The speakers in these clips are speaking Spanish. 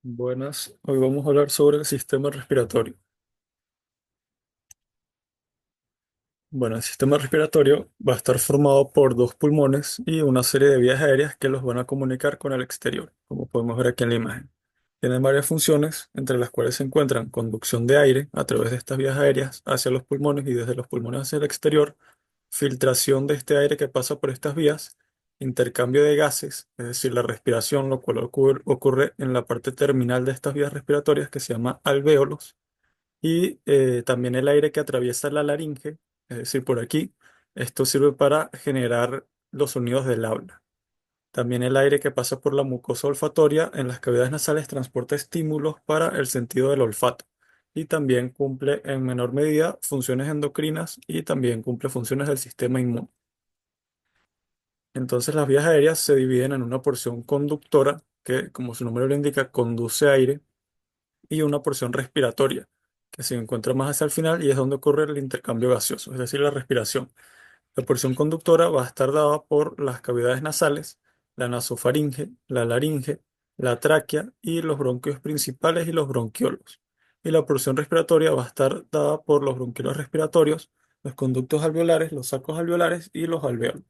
Buenas, hoy vamos a hablar sobre el sistema respiratorio. Bueno, el sistema respiratorio va a estar formado por dos pulmones y una serie de vías aéreas que los van a comunicar con el exterior, como podemos ver aquí en la imagen. Tienen varias funciones, entre las cuales se encuentran conducción de aire a través de estas vías aéreas hacia los pulmones y desde los pulmones hacia el exterior, filtración de este aire que pasa por estas vías, intercambio de gases, es decir, la respiración, lo cual ocurre en la parte terminal de estas vías respiratorias que se llama alvéolos y también el aire que atraviesa la laringe, es decir, por aquí. Esto sirve para generar los sonidos del habla. También el aire que pasa por la mucosa olfatoria en las cavidades nasales transporta estímulos para el sentido del olfato y también cumple en menor medida funciones endocrinas y también cumple funciones del sistema inmune. Entonces las vías aéreas se dividen en una porción conductora que, como su nombre lo indica, conduce aire y una porción respiratoria, que se encuentra más hacia el final y es donde ocurre el intercambio gaseoso, es decir, la respiración. La porción conductora va a estar dada por las cavidades nasales, la nasofaringe, la laringe, la tráquea y los bronquios principales y los bronquiolos. Y la porción respiratoria va a estar dada por los bronquiolos respiratorios, los conductos alveolares, los sacos alveolares y los alvéolos.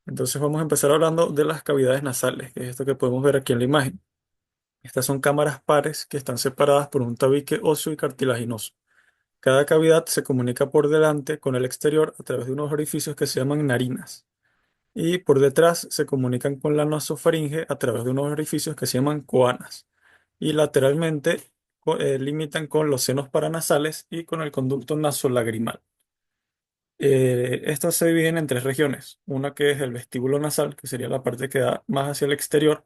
Entonces vamos a empezar hablando de las cavidades nasales, que es esto que podemos ver aquí en la imagen. Estas son cámaras pares que están separadas por un tabique óseo y cartilaginoso. Cada cavidad se comunica por delante con el exterior a través de unos orificios que se llaman narinas. Y por detrás se comunican con la nasofaringe a través de unos orificios que se llaman coanas. Y lateralmente limitan con los senos paranasales y con el conducto nasolagrimal. Estos se dividen en tres regiones. Una que es el vestíbulo nasal, que sería la parte que da más hacia el exterior,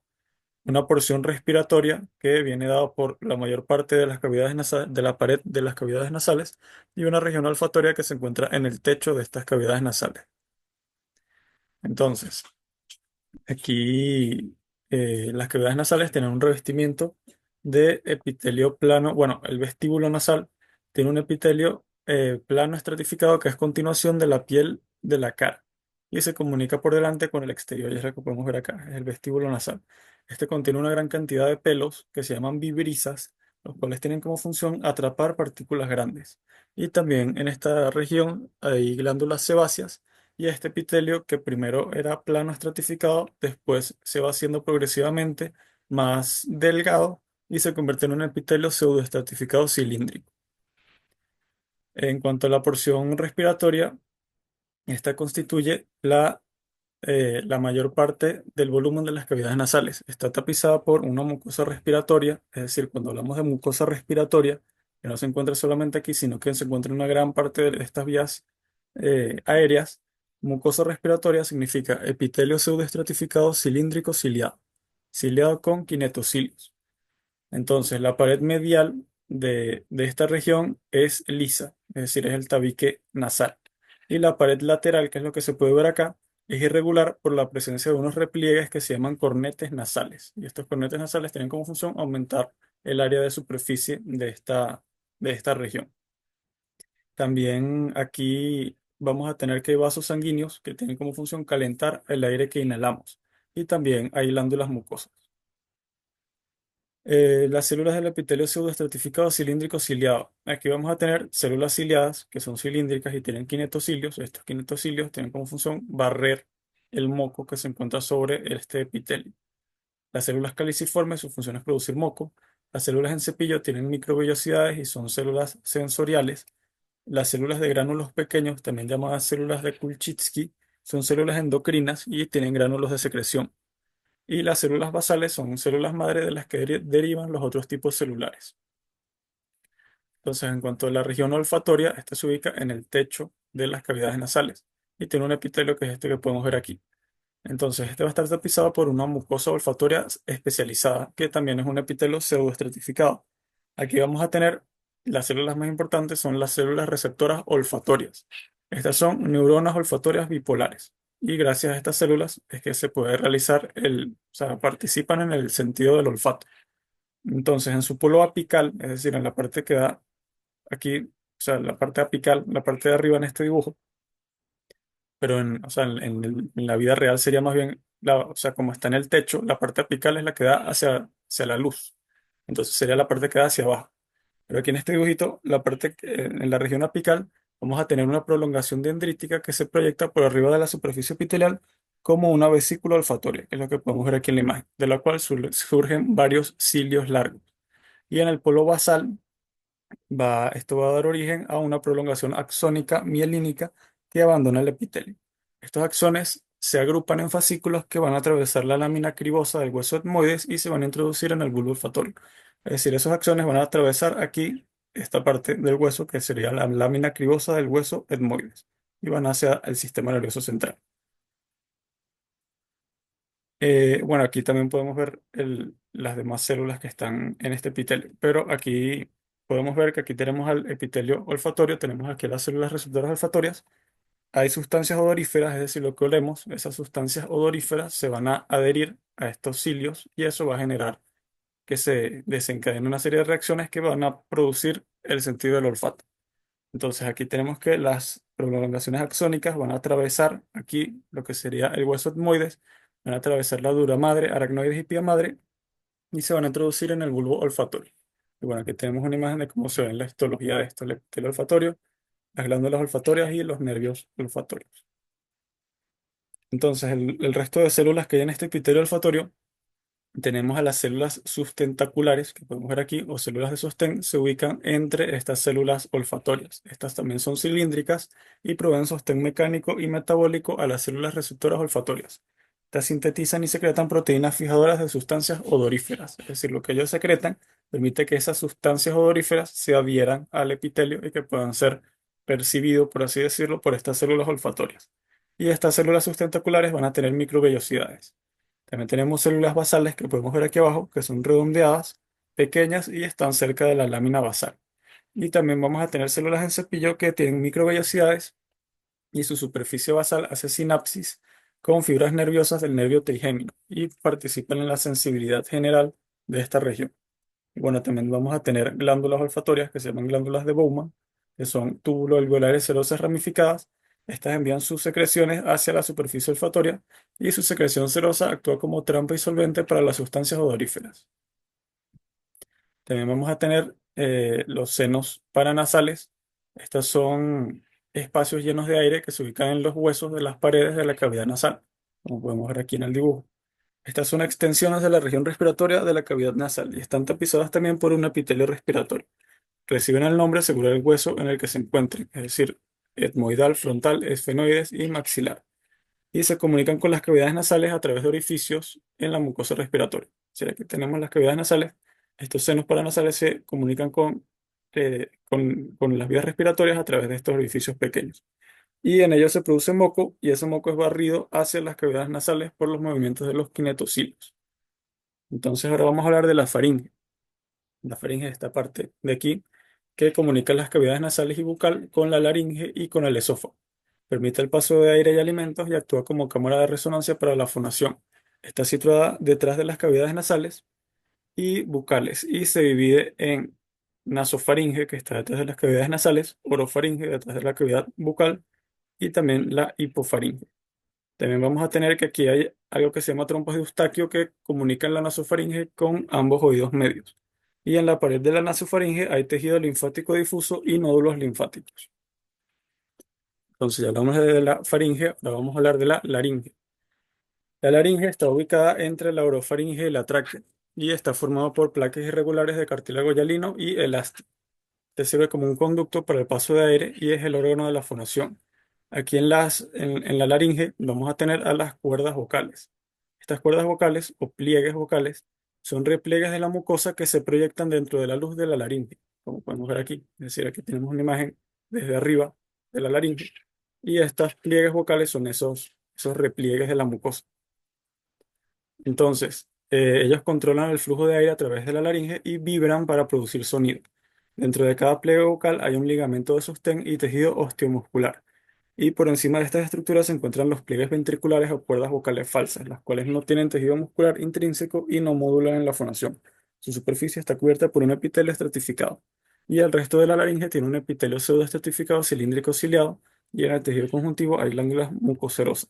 una porción respiratoria que viene dado por la mayor parte de las cavidades de la pared de las cavidades nasales y una región olfatoria que se encuentra en el techo de estas cavidades nasales. Entonces, aquí las cavidades nasales tienen un revestimiento de epitelio plano. Bueno, el vestíbulo nasal tiene un epitelio plano estratificado que es continuación de la piel de la cara y se comunica por delante con el exterior. Y es lo que podemos ver acá, es el vestíbulo nasal. Este contiene una gran cantidad de pelos que se llaman vibrisas, los cuales tienen como función atrapar partículas grandes. Y también en esta región hay glándulas sebáceas y este epitelio, que primero era plano estratificado, después se va haciendo progresivamente más delgado y se convierte en un epitelio pseudoestratificado cilíndrico. En cuanto a la porción respiratoria, esta constituye la mayor parte del volumen de las cavidades nasales. Está tapizada por una mucosa respiratoria, es decir, cuando hablamos de mucosa respiratoria, que no se encuentra solamente aquí, sino que se encuentra en una gran parte de estas vías aéreas. Mucosa respiratoria significa epitelio pseudoestratificado cilíndrico ciliado, ciliado con kinetocilios. Entonces, la pared medial de esta región es lisa, es decir, es el tabique nasal. Y la pared lateral, que es lo que se puede ver acá, es irregular por la presencia de unos repliegues que se llaman cornetes nasales. Y estos cornetes nasales tienen como función aumentar el área de superficie de esta región. También aquí vamos a tener que hay vasos sanguíneos que tienen como función calentar el aire que inhalamos. Y también hay glándulas mucosas. Las células del epitelio pseudoestratificado cilíndrico ciliado. Aquí vamos a tener células ciliadas que son cilíndricas y tienen kinetocilios. Estos kinetocilios tienen como función barrer el moco que se encuentra sobre este epitelio. Las células caliciformes, su función es producir moco. Las células en cepillo tienen microvellosidades y son células sensoriales. Las células de gránulos pequeños, también llamadas células de Kulczycki, son células endocrinas y tienen gránulos de secreción. Y las células basales son células madre de las que derivan los otros tipos celulares. Entonces, en cuanto a la región olfatoria, esta se ubica en el techo de las cavidades nasales y tiene un epitelio que es este que podemos ver aquí. Entonces, este va a estar tapizado por una mucosa olfatoria especializada, que también es un epitelio pseudoestratificado. Aquí vamos a tener las células más importantes, son las células receptoras olfatorias. Estas son neuronas olfatorias bipolares. Y gracias a estas células es que se puede realizar o sea, participan en el sentido del olfato. Entonces, en su polo apical, es decir, en la parte que da aquí, o sea, la parte apical, la parte de arriba en este dibujo, pero o sea, en la vida real sería más bien, o sea, como está en el techo, la parte apical es la que da hacia hacia la luz. Entonces sería la parte que da hacia abajo. Pero aquí en este dibujito, en la región apical, vamos a tener una prolongación dendrítica que se proyecta por arriba de la superficie epitelial como una vesícula olfatoria, que es lo que podemos ver aquí en la imagen, de la cual surgen varios cilios largos. Y en el polo basal esto va a dar origen a una prolongación axónica mielínica que abandona el epitelio. Estos axones se agrupan en fascículos que van a atravesar la lámina cribosa del hueso etmoides y se van a introducir en el bulbo olfatorio. Es decir, esos axones van a atravesar aquí esta parte del hueso que sería la lámina cribosa del hueso etmoides y van hacia el sistema nervioso central. Bueno, aquí también podemos ver las demás células que están en este epitelio, pero aquí podemos ver que aquí tenemos al epitelio olfatorio, tenemos aquí las células receptoras olfatorias, hay sustancias odoríferas, es decir, lo que olemos, esas sustancias odoríferas se van a adherir a estos cilios y eso va a generar que se desencadene una serie de reacciones que van a producir el sentido del olfato. Entonces aquí tenemos que las prolongaciones axónicas van a atravesar aquí lo que sería el hueso etmoides, van a atravesar la dura madre, aracnoides y pía madre y se van a introducir en el bulbo olfatorio. Y bueno, aquí tenemos una imagen de cómo se ve en la histología de esto, el epitelio olfatorio, las glándulas olfatorias y los nervios olfatorios. Entonces el resto de células que hay en este epitelio olfatorio tenemos a las células sustentaculares, que podemos ver aquí, o células de sostén, se ubican entre estas células olfatorias. Estas también son cilíndricas y proveen sostén mecánico y metabólico a las células receptoras olfatorias. Estas sintetizan y secretan proteínas fijadoras de sustancias odoríferas, es decir, lo que ellos secretan permite que esas sustancias odoríferas se adhieran al epitelio y que puedan ser percibidos, por así decirlo, por estas células olfatorias. Y estas células sustentaculares van a tener microvellosidades. También tenemos células basales que podemos ver aquí abajo, que son redondeadas, pequeñas y están cerca de la lámina basal. Y también vamos a tener células en cepillo que tienen microvellosidades y su superficie basal hace sinapsis con fibras nerviosas del nervio trigémino y participan en la sensibilidad general de esta región. Y bueno, también vamos a tener glándulas olfatorias que se llaman glándulas de Bowman, que son túbulos alveolares cerosas ramificadas. Estas envían sus secreciones hacia la superficie olfatoria y su secreción serosa actúa como trampa y solvente para las sustancias odoríferas. También vamos a tener los senos paranasales. Estos son espacios llenos de aire que se ubican en los huesos de las paredes de la cavidad nasal, como podemos ver aquí en el dibujo. Estas son extensiones de la región respiratoria de la cavidad nasal y están tapizadas también por un epitelio respiratorio. Reciben el nombre según el hueso en el que se encuentren, es decir, etmoidal, frontal, esfenoides y maxilar. Y se comunican con las cavidades nasales a través de orificios en la mucosa respiratoria. Si aquí tenemos las cavidades nasales, estos senos paranasales se comunican con las vías respiratorias a través de estos orificios pequeños. Y en ellos se produce moco y ese moco es barrido hacia las cavidades nasales por los movimientos de los kinetocilos. Entonces ahora vamos a hablar de la faringe. La faringe es esta parte de aquí que comunica las cavidades nasales y bucal con la laringe y con el esófago. Permite el paso de aire y alimentos y actúa como cámara de resonancia para la fonación. Está situada detrás de las cavidades nasales y bucales y se divide en nasofaringe, que está detrás de las cavidades nasales, orofaringe, detrás de la cavidad bucal, y también la hipofaringe. También vamos a tener que aquí hay algo que se llama trompas de Eustaquio que comunican la nasofaringe con ambos oídos medios. Y en la pared de la nasofaringe hay tejido linfático difuso y nódulos linfáticos. Entonces ya hablamos de la faringe, ahora vamos a hablar de la laringe. La laringe está ubicada entre la orofaringe y la tráquea y está formado por placas irregulares de cartílago hialino y elástico. Te sirve como un conducto para el paso de aire y es el órgano de la fonación. Aquí en la laringe vamos a tener a las cuerdas vocales. Estas cuerdas vocales o pliegues vocales son repliegues de la mucosa que se proyectan dentro de la luz de la laringe, como podemos ver aquí. Es decir, aquí tenemos una imagen desde arriba de la laringe y estas pliegues vocales son esos repliegues de la mucosa. Entonces, ellos controlan el flujo de aire a través de la laringe y vibran para producir sonido. Dentro de cada pliegue vocal hay un ligamento de sostén y tejido osteomuscular. Y por encima de estas estructuras se encuentran los pliegues ventriculares o cuerdas vocales falsas, las cuales no tienen tejido muscular intrínseco y no modulan en la fonación. Su superficie está cubierta por un epitelio estratificado. Y el resto de la laringe tiene un epitelio pseudoestratificado cilíndrico ciliado y en el tejido conjuntivo hay glándulas mucocerosas.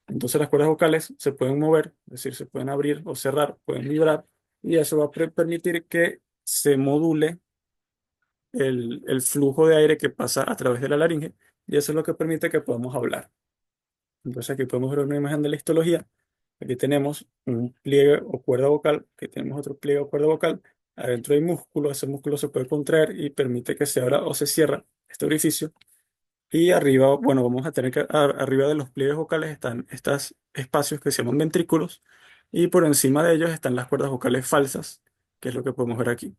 Entonces las cuerdas vocales se pueden mover, es decir, se pueden abrir o cerrar, pueden vibrar y eso va a permitir que se module el flujo de aire que pasa a través de la laringe y eso es lo que permite que podamos hablar. Entonces aquí podemos ver una imagen de la histología. Aquí tenemos un pliegue o cuerda vocal, aquí tenemos otro pliegue o cuerda vocal. Adentro hay músculo, ese músculo se puede contraer y permite que se abra o se cierra este orificio. Y arriba, bueno, vamos a tener que, arriba de los pliegues vocales están estos espacios que se llaman ventrículos y por encima de ellos están las cuerdas vocales falsas, que es lo que podemos ver aquí.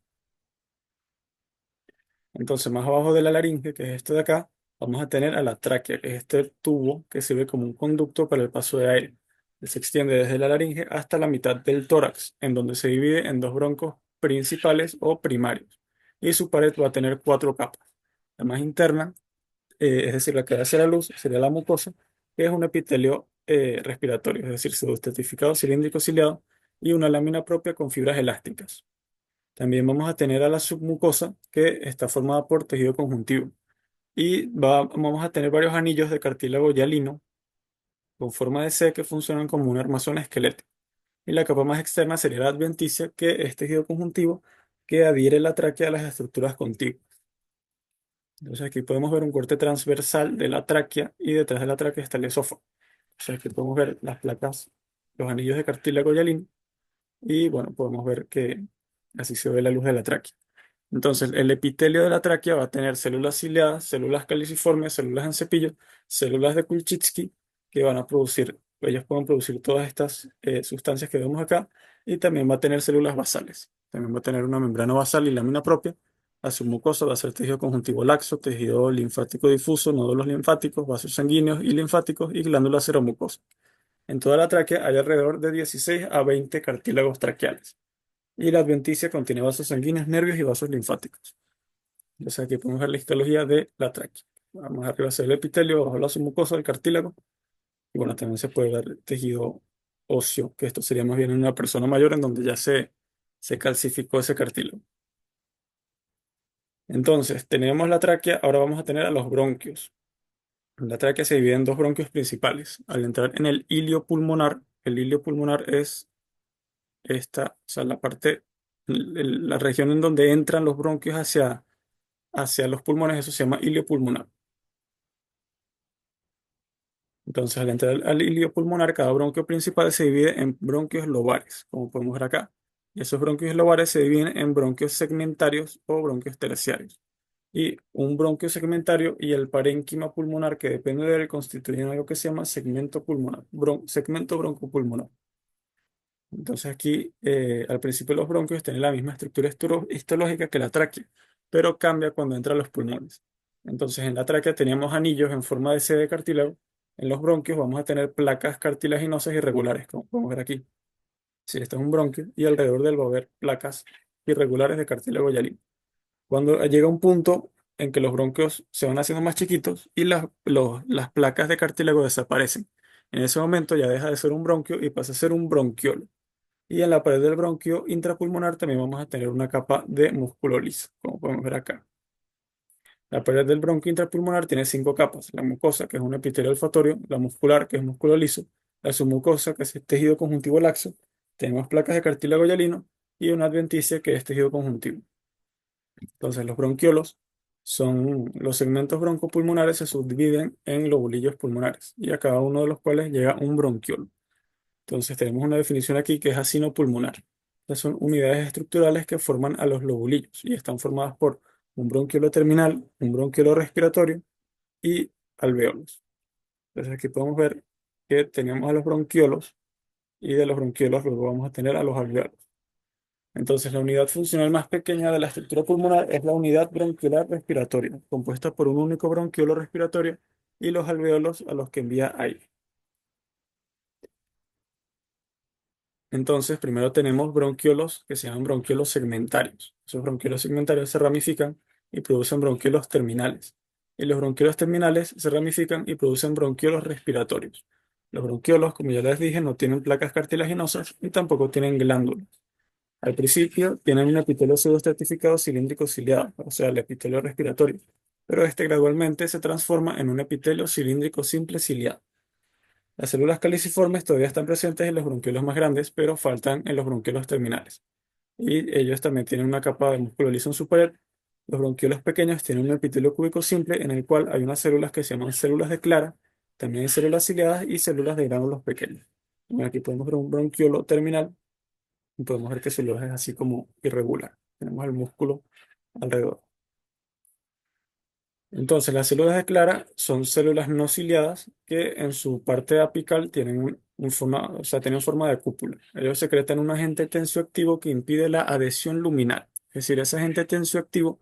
Entonces, más abajo de la laringe, que es esto de acá, vamos a tener a la tráquea, que es este tubo que sirve como un conducto para el paso de aire. Se extiende desde la laringe hasta la mitad del tórax, en donde se divide en dos broncos principales o primarios. Y su pared va a tener cuatro capas. La más interna, es decir, la que da hacia la luz, sería la mucosa, que es un epitelio respiratorio, es decir, pseudoestratificado cilíndrico ciliado, y una lámina propia con fibras elásticas. También vamos a tener a la submucosa que está formada por tejido conjuntivo y vamos a tener varios anillos de cartílago hialino con forma de C que funcionan como un armazón esquelético. Y la capa más externa sería la adventicia que es tejido conjuntivo que adhiere la tráquea a las estructuras contiguas. Entonces aquí podemos ver un corte transversal de la tráquea y detrás de la tráquea está el esófago. O sea, aquí podemos ver las placas, los anillos de cartílago hialino y bueno, podemos ver que así se ve la luz de la tráquea. Entonces, el epitelio de la tráquea va a tener células ciliadas, células caliciformes, células en cepillo, células de Kulczycki, que van a producir, ellos pueden producir todas estas sustancias que vemos acá, y también va a tener células basales. También va a tener una membrana basal y lámina propia. A su mucosa va a ser tejido conjuntivo laxo, tejido linfático difuso, nódulos linfáticos, vasos sanguíneos y linfáticos y glándulas seromucosas. En toda la tráquea hay alrededor de 16 a 20 cartílagos traqueales. Y la adventicia contiene vasos sanguíneos, nervios y vasos linfáticos. Entonces aquí podemos ver la histología de la tráquea. Vamos arriba hacia el epitelio, abajo la submucosa, el cartílago. Y bueno, también se puede ver tejido óseo, que esto sería más bien en una persona mayor en donde ya se calcificó ese cartílago. Entonces, tenemos la tráquea, ahora vamos a tener a los bronquios. La tráquea se divide en dos bronquios principales. Al entrar en el ilio pulmonar es esta, o sea, la parte, la región en donde entran los bronquios hacia los pulmones, eso se llama ilio pulmonar. Entonces, al entrar al ilio pulmonar, cada bronquio principal se divide en bronquios lobares, como podemos ver acá. Y esos bronquios lobares se dividen en bronquios segmentarios o bronquios terciarios. Y un bronquio segmentario y el parénquima pulmonar, que depende de él, constituyen algo que se llama segmento pulmonar, segmento broncopulmonar. Entonces aquí, al principio los bronquios tienen la misma estructura histológica que la tráquea, pero cambia cuando entra a los pulmones. Entonces en la tráquea teníamos anillos en forma de C de cartílago. En los bronquios vamos a tener placas cartilaginosas irregulares, como podemos ver aquí. Si este es un bronquio y alrededor de él va a haber placas irregulares de cartílago hialino. Cuando llega un punto en que los bronquios se van haciendo más chiquitos y las placas de cartílago desaparecen. En ese momento ya deja de ser un bronquio y pasa a ser un bronquiolo. Y en la pared del bronquio intrapulmonar también vamos a tener una capa de músculo liso, como podemos ver acá. La pared del bronquio intrapulmonar tiene cinco capas: la mucosa, que es un epitelio olfatorio; la muscular, que es músculo liso; la submucosa, que es tejido conjuntivo laxo; tenemos placas de cartílago hialino y una adventicia, que es tejido conjuntivo. Entonces, los bronquiolos son los segmentos broncopulmonares, se subdividen en lobulillos pulmonares y a cada uno de los cuales llega un bronquiolo. Entonces tenemos una definición aquí que es acino pulmonar. Estas son unidades estructurales que forman a los lobulillos y están formadas por un bronquiolo terminal, un bronquiolo respiratorio y alvéolos. Entonces aquí podemos ver que teníamos a los bronquiolos y de los bronquiolos luego vamos a tener a los alvéolos. Entonces la unidad funcional más pequeña de la estructura pulmonar es la unidad bronquiolar respiratoria, compuesta por un único bronquiolo respiratorio y los alvéolos a los que envía aire. Entonces, primero tenemos bronquiolos que se llaman bronquiolos segmentarios. Esos bronquiolos segmentarios se ramifican y producen bronquiolos terminales. Y los bronquiolos terminales se ramifican y producen bronquiolos respiratorios. Los bronquiolos, como ya les dije, no tienen placas cartilaginosas y tampoco tienen glándulas. Al principio tienen un epitelio pseudoestratificado cilíndrico ciliado, o sea, el epitelio respiratorio, pero este gradualmente se transforma en un epitelio cilíndrico simple ciliado. Las células caliciformes todavía están presentes en los bronquiolos más grandes, pero faltan en los bronquiolos terminales. y ellos también tienen una capa de músculo liso en su pared. Los bronquiolos pequeños tienen un epitelio cúbico simple en el cual hay unas células que se llaman células de Clara, también hay células ciliadas y células de gránulos pequeños. Bueno, aquí podemos ver un bronquiolo terminal y podemos ver que su luz es así como irregular. Tenemos el músculo alrededor. Entonces, las células de Clara son células no ciliadas que en su parte apical tienen o sea, tienen forma de cúpula. Ellos secretan un agente tensioactivo que impide la adhesión luminal. Es decir, ese agente tensioactivo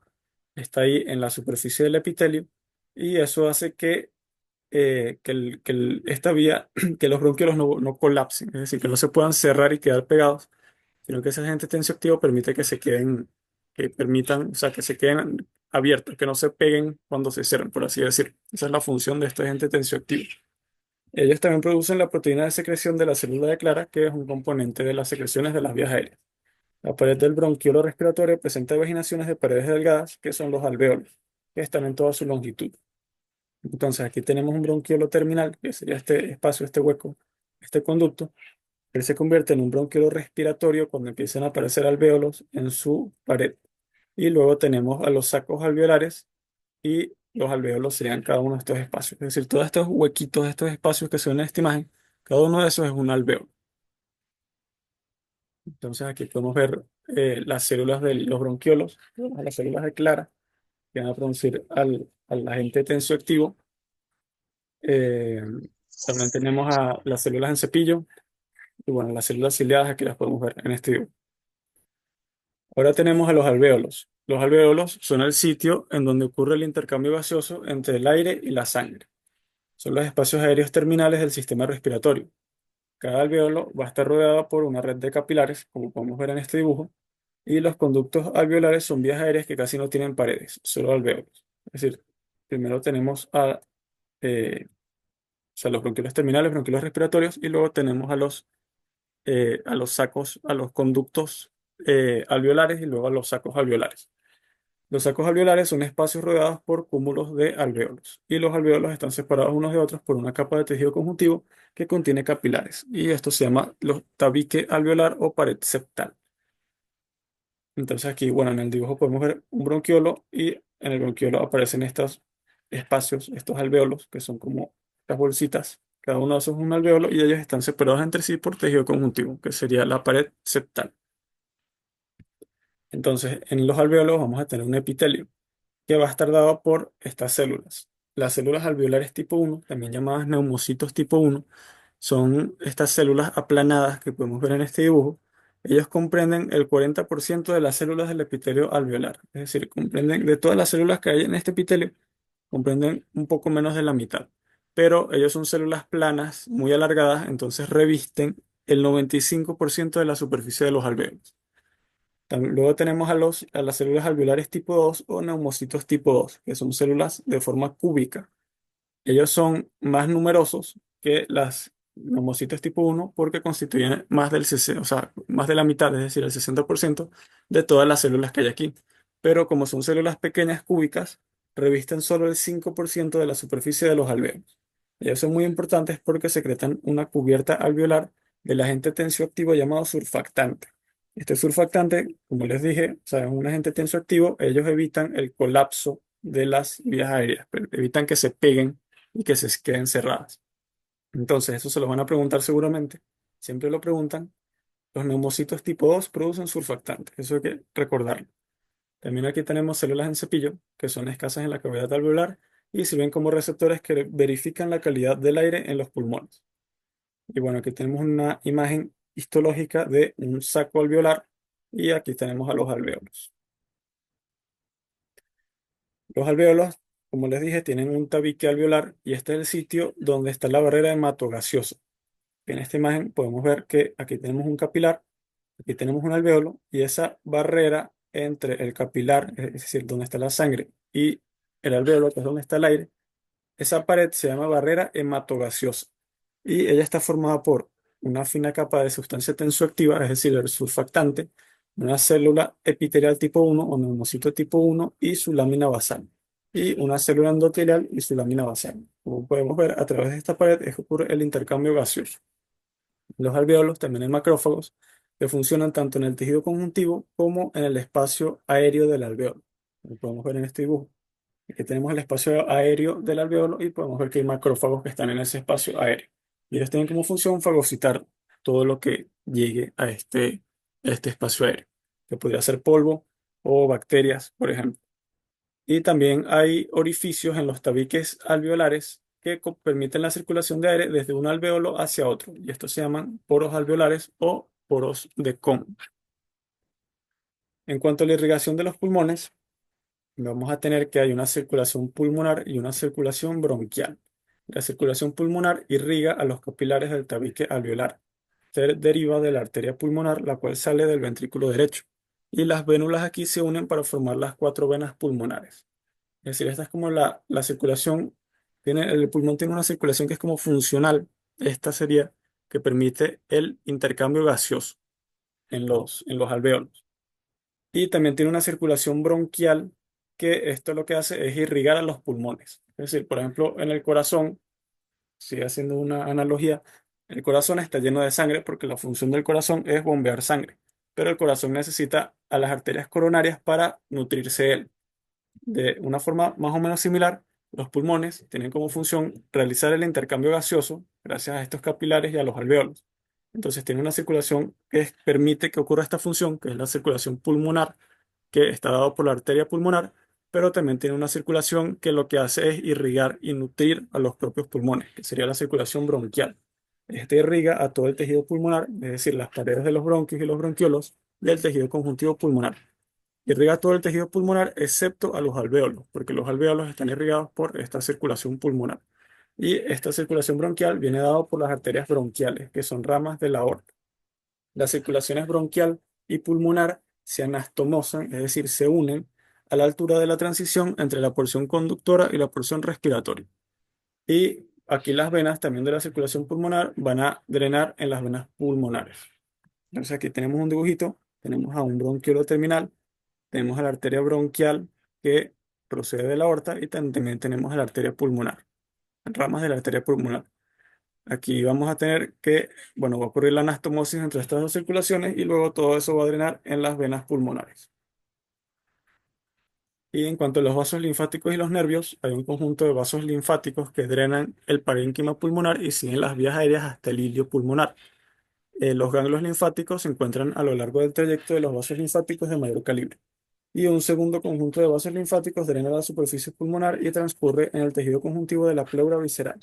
está ahí en la superficie del epitelio y eso hace esta vía, que los bronquiolos no colapsen, es decir, que no se puedan cerrar y quedar pegados, sino que ese agente tensioactivo permite que se queden, que permitan, o sea, que se queden abiertos, que no se peguen cuando se cierran, por así decir. Esa es la función de este agente tensioactivo. Ellos también producen la proteína de secreción de la célula de Clara, que es un componente de las secreciones de las vías aéreas. La pared del bronquiolo respiratorio presenta vaginaciones de paredes delgadas, que son los alvéolos, que están en toda su longitud. Entonces, aquí tenemos un bronquiolo terminal, que sería este espacio, este hueco, este conducto. Él se convierte en un bronquiolo respiratorio cuando empiezan a aparecer alvéolos en su pared. Y luego tenemos a los sacos alveolares y los alvéolos serían cada uno de estos espacios. Es decir, todos estos huequitos, estos espacios que se ven en esta imagen, cada uno de esos es un alvéolo. Entonces aquí podemos ver las células de los bronquiolos, las células de Clara, que van a producir al agente tensioactivo. Eh, También tenemos a las células en cepillo y bueno, las células ciliadas aquí las podemos ver en este dibujo. Ahora tenemos a los alvéolos. Los alvéolos son el sitio en donde ocurre el intercambio gaseoso entre el aire y la sangre. Son los espacios aéreos terminales del sistema respiratorio. Cada alvéolo va a estar rodeado por una red de capilares, como podemos ver en este dibujo, y los conductos alveolares son vías aéreas que casi no tienen paredes, solo alvéolos. Es decir, primero tenemos o sea, los bronquiolos terminales, bronquiolos respiratorios, y luego tenemos a los sacos, a los conductos alveolares y luego a los sacos alveolares. Los sacos alveolares son espacios rodeados por cúmulos de alvéolos y los alvéolos están separados unos de otros por una capa de tejido conjuntivo que contiene capilares y esto se llama los tabique alveolar o pared septal. Entonces aquí, bueno, en el dibujo podemos ver un bronquiolo y en el bronquiolo aparecen estos espacios, estos alvéolos que son como estas bolsitas. Cada uno de esos es un alvéolo y ellos están separados entre sí por tejido conjuntivo, que sería la pared septal. Entonces, en los alvéolos vamos a tener un epitelio que va a estar dado por estas células. Las células alveolares tipo 1, también llamadas neumocitos tipo 1, son estas células aplanadas que podemos ver en este dibujo. Ellos comprenden el 40% de las células del epitelio alveolar. Es decir, comprenden de todas las células que hay en este epitelio, comprenden un poco menos de la mitad. Pero ellos son células planas, muy alargadas, entonces revisten el 95% de la superficie de los alvéolos. Luego tenemos a las células alveolares tipo 2 o neumocitos tipo 2, que son células de forma cúbica. Ellos son más numerosos que las neumocitos tipo 1 porque constituyen más del 60, o sea, más de la mitad, es decir, el 60% de todas las células que hay aquí. Pero como son células pequeñas cúbicas, revisten solo el 5% de la superficie de los alvéolos. Ellos son muy importantes porque secretan una cubierta alveolar del agente tensioactivo llamado surfactante. Este surfactante, como les dije, o sea, es un agente tensioactivo, ellos evitan el colapso de las vías aéreas, evitan que se peguen y que se queden cerradas. Entonces, eso se lo van a preguntar seguramente. Siempre lo preguntan. Los neumocitos tipo 2 producen surfactantes. Eso hay que recordarlo. También aquí tenemos células en cepillo, que son escasas en la cavidad alveolar y sirven como receptores que verifican la calidad del aire en los pulmones. Y bueno, aquí tenemos una imagen histológica de un saco alveolar y aquí tenemos a los alvéolos. Los alvéolos, como les dije, tienen un tabique alveolar y este es el sitio donde está la barrera hematogaseosa. En esta imagen podemos ver que aquí tenemos un capilar, aquí tenemos un alvéolo y esa barrera entre el capilar, es decir, donde está la sangre, y el alvéolo, que es donde está el aire, esa pared se llama barrera hematogaseosa y ella está formada por una fina capa de sustancia tensoactiva, es decir, el surfactante, una célula epitelial tipo 1 o neumocito tipo 1 y su lámina basal, y una célula endotelial y su lámina basal. Como podemos ver, a través de esta pared es que ocurre el intercambio gaseoso. Los alvéolos también hay macrófagos que funcionan tanto en el tejido conjuntivo como en el espacio aéreo del alveolo. Lo podemos ver en este dibujo. Aquí tenemos el espacio aéreo del alveolo y podemos ver que hay macrófagos que están en ese espacio aéreo. Y ellos tienen como función fagocitar todo lo que llegue a este espacio aéreo, que podría ser polvo o bacterias, por ejemplo. Y también hay orificios en los tabiques alveolares que permiten la circulación de aire desde un alveolo hacia otro. Y estos se llaman poros alveolares o poros de Kohn. En cuanto a la irrigación de los pulmones, vamos a tener que hay una circulación pulmonar y una circulación bronquial. La circulación pulmonar irriga a los capilares del tabique alveolar. Deriva de la arteria pulmonar, la cual sale del ventrículo derecho. Y las vénulas aquí se unen para formar las cuatro venas pulmonares. Es decir, esta es como la circulación. El pulmón tiene una circulación que es como funcional. Esta sería que permite el intercambio gaseoso en los alvéolos. Y también tiene una circulación bronquial, que esto lo que hace es irrigar a los pulmones. Es decir, por ejemplo, en el corazón, sigue haciendo una analogía, el corazón está lleno de sangre porque la función del corazón es bombear sangre, pero el corazón necesita a las arterias coronarias para nutrirse él. De una forma más o menos similar, los pulmones tienen como función realizar el intercambio gaseoso gracias a estos capilares y a los alvéolos. Entonces tiene una circulación que permite que ocurra esta función, que es la circulación pulmonar, que está dado por la arteria pulmonar, pero también tiene una circulación que lo que hace es irrigar y nutrir a los propios pulmones, que sería la circulación bronquial. Este irriga a todo el tejido pulmonar, es decir, las paredes de los bronquios y los bronquiolos del tejido conjuntivo pulmonar. Irriga todo el tejido pulmonar excepto a los alvéolos, porque los alvéolos están irrigados por esta circulación pulmonar. Y esta circulación bronquial viene dado por las arterias bronquiales, que son ramas de la aorta. Las circulaciones bronquial y pulmonar se anastomosan, es decir, se unen a la altura de la transición entre la porción conductora y la porción respiratoria. Y aquí las venas también de la circulación pulmonar van a drenar en las venas pulmonares. Entonces aquí tenemos un dibujito, tenemos a un bronquiolo terminal, tenemos a la arteria bronquial que procede de la aorta y también tenemos a la arteria pulmonar, ramas de la arteria pulmonar. Aquí vamos a tener que, bueno, va a ocurrir la anastomosis entre estas dos circulaciones y luego todo eso va a drenar en las venas pulmonares. Y en cuanto a los vasos linfáticos y los nervios, hay un conjunto de vasos linfáticos que drenan el parénquima pulmonar y siguen las vías aéreas hasta el hilio pulmonar. Los ganglios linfáticos se encuentran a lo largo del trayecto de los vasos linfáticos de mayor calibre. Y un segundo conjunto de vasos linfáticos drena la superficie pulmonar y transcurre en el tejido conjuntivo de la pleura visceral.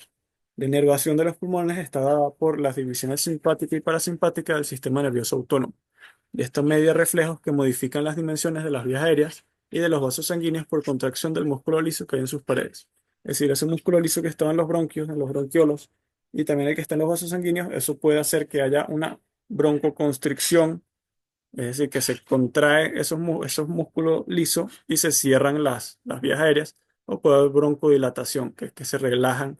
La inervación de los pulmones está dada por las divisiones simpática y parasimpática del sistema nervioso autónomo. Y esto media reflejos que modifican las dimensiones de las vías aéreas y de los vasos sanguíneos por contracción del músculo liso que hay en sus paredes. Es decir, ese músculo liso que está en los bronquios, en los bronquiolos, y también el que está en los vasos sanguíneos, eso puede hacer que haya una broncoconstricción, es decir, que se contrae esos músculos lisos y se cierran las vías aéreas, o puede haber broncodilatación, que es que se relajan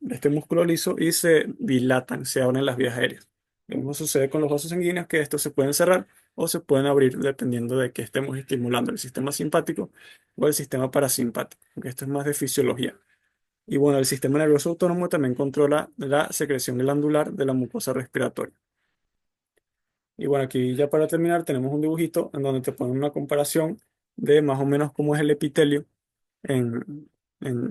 este músculo liso y se dilatan, se abren las vías aéreas. Lo mismo sucede con los vasos sanguíneos, que estos se pueden cerrar o se pueden abrir dependiendo de que estemos estimulando el sistema simpático o el sistema parasimpático, porque esto es más de fisiología. Y bueno, el sistema nervioso autónomo también controla la secreción glandular de la mucosa respiratoria. Y bueno, aquí ya para terminar tenemos un dibujito en donde te ponen una comparación de más o menos cómo es el epitelio en,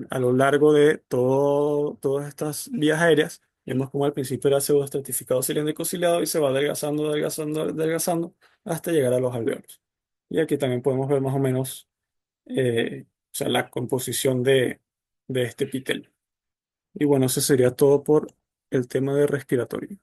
a lo largo de todas estas vías aéreas. Vemos como al principio era pseudoestratificado cilíndrico ciliado y se va adelgazando, adelgazando, adelgazando hasta llegar a los alvéolos. Y aquí también podemos ver más o menos o sea, la composición de este epitelio. Y bueno, eso sería todo por el tema de respiratorio.